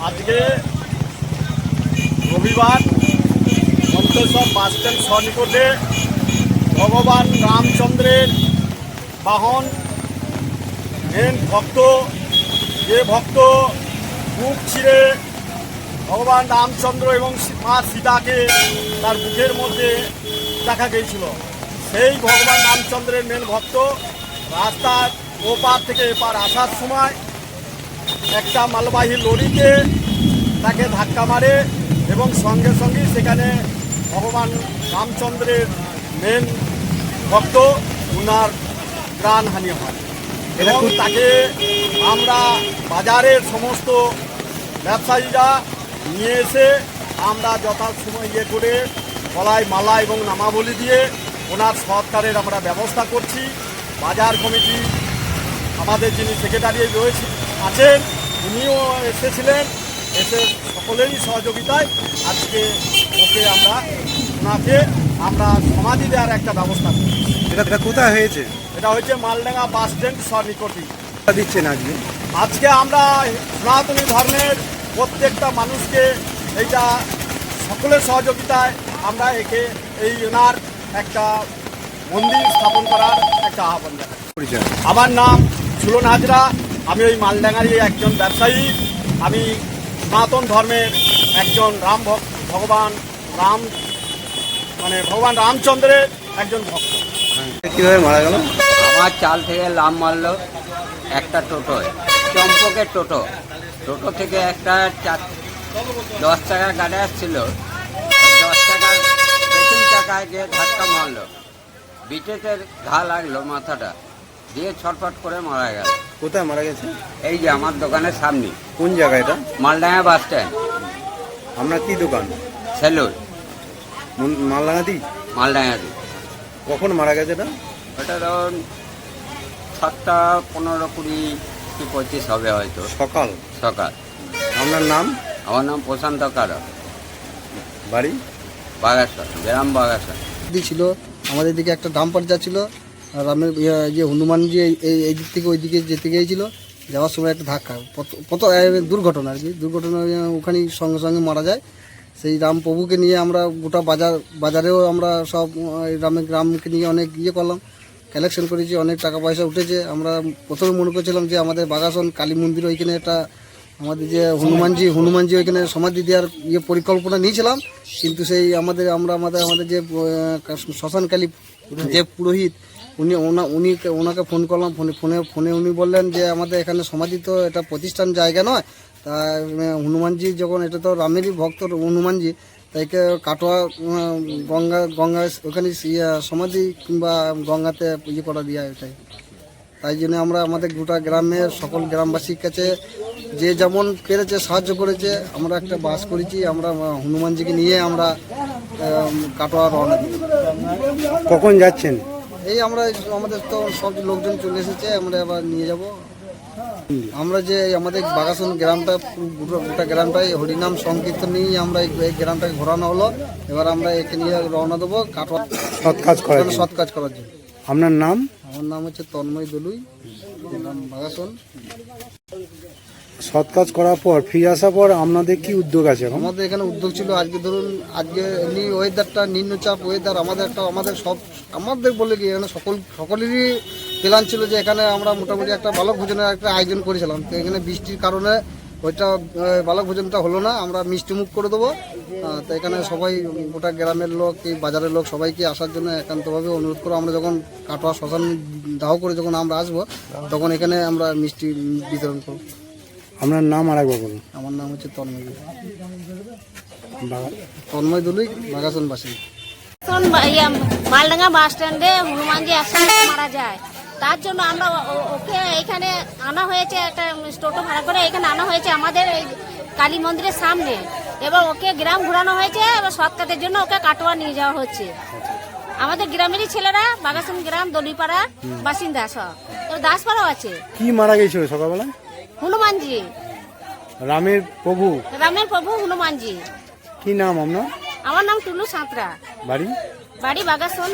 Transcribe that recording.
আজকে রবিবার মন্তেশ্বর বাসস্ট্যান্ড সন্নিকটে ভগবান রামচন্দ্রের বাহন মেন ভক্ত, যে ভক্ত বুক ছিঁড়ে ভগবান রামচন্দ্র এবং মা সীতাকে তার বুকের মধ্যে দেখা গিয়েছিল, সেই ভগবান রামচন্দ্রের মেন ভক্ত রাস্তার ওপার থেকে এপার আসার সময় একটা মালবাহী লরিতে তাকে ধাক্কা মারে এবং সঙ্গে সঙ্গে সেখানে ভগবান রামচন্দ্রের মেন ভক্ত উনার প্রাণহানি হয় এবং তাকে আমরা বাজারের সমস্ত ব্যবসায়ীরা নিয়ে এসে আমরা যথাসময় করে গলায় মালা এবং নামাবলী দিয়ে ওনার সৎকারের আমরা ব্যবস্থা করছি। বাজার কমিটি আমাদের যিনি সেক্রেটারি রয়েছে আছেন উনিও এসেছিলেন, এসে সকলেরই সহযোগিতায় আজকে ওনাকে আমরা সমাধি দেওয়ার একটা ব্যবস্থা করি। এটা কোথায় হয়েছে? এটা হচ্ছে মালডাঙ্গা বাস স্ট্যান্ড সন্নিকটে দিচ্ছেন আজকে আমরা সনাতনী ধর্মের প্রত্যেকটা মানুষকে এইটা সকলের সহযোগিতায় আমরা এই ওনার একটা মন্দির স্থাপন করার একটা আহ্বান জানাই। আমার নাম ঝুলন হাজরা, আমি ওই মালডাঙ্গারই একজন ব্যবসায়ী। আমি সনাতন ধর্মের একজন ভগবান রামচন্দ্রের একজন ভক্ত। কিভাবে মারা গেল? আমার চাল থেকে লাভ মারলো একটা টোটোয়, চম্পকের টোটো থেকে একটা 10 টাকার গাড়ি আসছিল, 10 টাকার পেছন চাকায় গিয়ে ধাক্কা মারলো, বিটেতে ঘা লাগলো মাথাটা দিয়ে ছটফট করে মারা গেল। কোথায় মারা গেছে? এই যে আমার দোকানের সামনে। কোন জায়গা এটা? Maldanga bus stand. আপনার কি দোকান? সেলুন। মালডাঙ্গাতেই? মালডাঙ্গাতে। কখন মারা গেছে এটা? ওটা ধরুন 7টা 15, 20 কি 25 হবে হয়তো। সকাল? আপনার নাম? আমার নাম প্রশান্ত কারক, বাড়ি বাগাসন, গ্রাম বাগাসন। ছিল আমাদের দিকে একটা ডাম্পার যাচ্ছিল, রামের যে হনুমানজি এই দিক থেকে ওই দিকে যেতে গিয়েছিল, যাওয়ার সময় একটা ধাক্কা, দুর্ঘটনা আর কি, দুর্ঘটনা ওখানেই সঙ্গে সঙ্গে মারা যায়। সেই রাম প্রভুকে নিয়ে আমরা গোটা বাজারেও আমরা সব গ্রামকে নিয়ে অনেক করলাম, কালেকশন করেছি, অনেক টাকা পয়সা উঠেছে। আমরা প্রথমে মনে করছিলাম যে আমাদের বাগাসন কালী মন্দির ওইখানে একটা আমাদের যে হনুমানজি ওইখানে সমাধি দেওয়ার পরিকল্পনা নিয়েছিলাম, কিন্তু সেই আমাদের যে শ্মশানকালী যে পুরোহিত ওনাকে ফোন করলাম, ফোনে উনি বললেন যে আমাদের এখানে সমাধি তো এটা প্রতিষ্ঠান জায়গা নয়, তা হনুমানজি যখন এটা তো রামেরই ভক্ত হনুমানজি, তাইকে কাটোয়া গঙ্গা ওখানে সমাধি কিংবা গঙ্গাতে করা দিয়া এটাই। তাই জন্য আমরা আমাদের গোটা গ্রামের সকল গ্রামবাসীর কাছে যে যেমন পেরেছে সাহায্য করেছে, আমরা একটা বাস করেছি, আমরা হনুমানজিকে নিয়ে আমরা কাটোয়া রওনা দিই। কখন যাচ্ছেন? এই আমাদের তো সব লোকজন চলে এসেছে, আমরা আবার নিয়ে যাব। আমরা যে আমাদের বাগাসন গ্রামটা গোটা গ্রামটাই হরিনাম সংকীর্তন নিয়ে আমরা এই গ্রামটাকে ঘোরানো হলো। এবার আমরা একে নিয়ে রওনা দেবো কাটোয়া সৎ কাজ করার জন্য। আপনার নাম? আমার নাম হচ্ছে তন্ময় দলুই, বাগাসন। সৎ কাজ করার পর ফিরে আসার পর আপনাদের কি উদ্যোগ আছে? আমাদের এখানে উদ্যোগ ছিল আজকে এমনি ওয়েদারটা নিম্নচাপ ওয়েদার, আমাদের বলে কি এখানে সকলেরই প্ল্যান ছিল যে এখানে আমরা মোটামুটি একটা বালক ভোজনের একটা আয়োজন করেছিলাম। তো এখানে বৃষ্টির কারণে ওইটা বালক ভোজনটা হলো না, আমরা মিষ্টি মুখ করে দেবো। তো এখানে সবাই গোটা গ্রামের লোক, এই বাজারের লোক সবাইকে আসার জন্য একান্তভাবে অনুরোধ করবো। আমরা যখন কাটোয়া শ্মশান দাহ করে যখন আমরা আসবো, তখন এখানে আমরা মিষ্টি বিতরণ করবো। আপনার নাম আর একবার বলুন। আমার নাম হচ্ছে তন্ময় দলুই, বাগাসনবাসী। মালডাঙ্গা বাস স্ট্যান্ডে হনুমানজি একসঙ্গে মারা যায়, তার জন্য আমরা ওকে এখানে আনা হয়েছে, একটা টোটো ভাড়া করে এখানে আনা হয়েছে আমাদের কালী মন্দিরের সামনে, এবং ওকে গ্রাম ঘোরানো হয়েছে, এবার সৎকারের জন্য ওকে কাটোয়া নিয়ে যাওয়া হচ্ছে। আমাদের গ্রামেরই ছেলেরা, বাগাসন গ্রাম দলিপাড়ার বাসিন্দা, সব দাসপাড়াও আছে। কি মারা গেছিল সকালবেলা? হনুমানজি, রামের প্রভু হনুমানজি। কি নাম আপনার? আমার নাম টুলু সাঁতরা। বাড়ি বাগাসন।